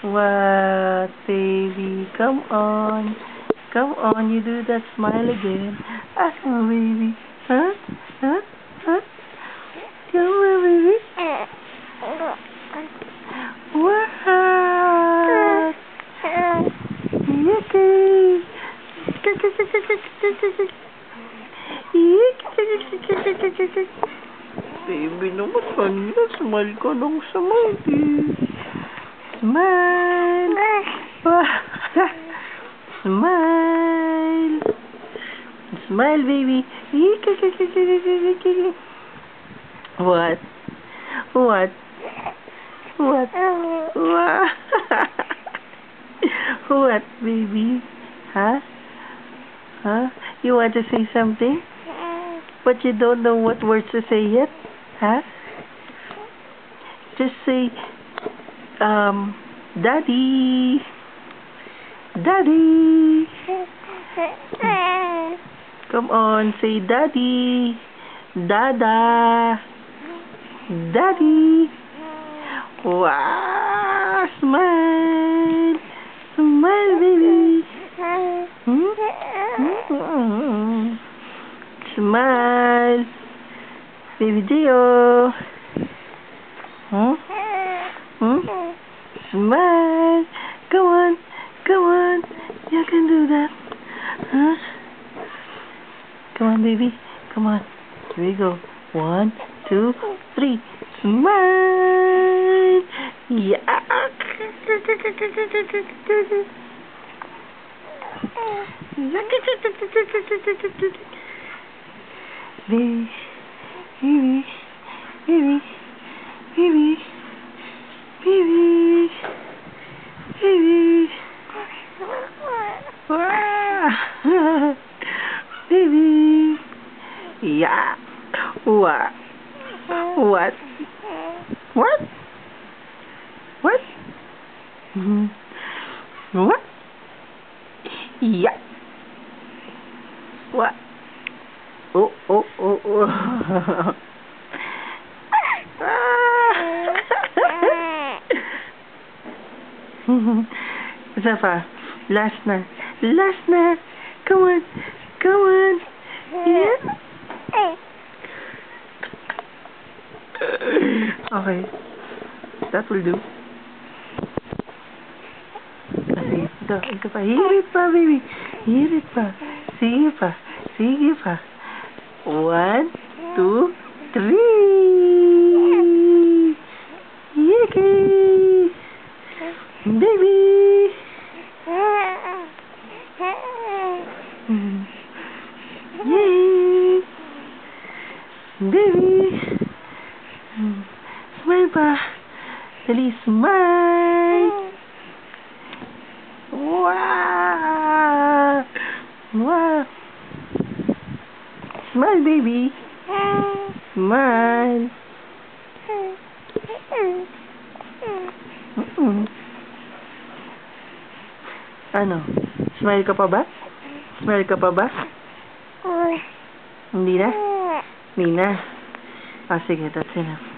What, baby? Come on. Come on, you do that smile again. Come on, baby. Huh? Huh? Huh? Come on, baby. What? Yucky. Baby naman, kanina, smile ka ng smile, eh. Smile! Smile! Smile, baby! What? What? What? What? What, baby? Huh? Huh? You want to say something? But you don't know what words to say yet? Huh? Just say, Daddy. Daddy. Come on, say Daddy. Dada. Daddy. Wow, smile. Smile, baby. Smile. Baby Dio. Smile. Come on. Come on. You can do that. Huh? Come on, baby. Come on. Here we go. 1, 2, 3. Smile. Yeah. Baby. Baby. Baby. Baby. Baby. Baby. Baby. Yeah. What? What? What? What? What? Yeah. What? Oh, oh, oh, oh. Zafa, last na. Last na. Come on. Come on. Yeah. Okay. That will do. Ito pa. Hirit pa, baby. Hirit pa. Sige pa. Sige pa. 1, 2, 3. Yiki. Baby. Yay. Baby. Smile pa. Dali, smile. Wow. Wow. Smile, baby. Smile. Ano? Smile ka pa ba? Smile ka pa ba? Hindi na? Hindi na. Sige, that's enough.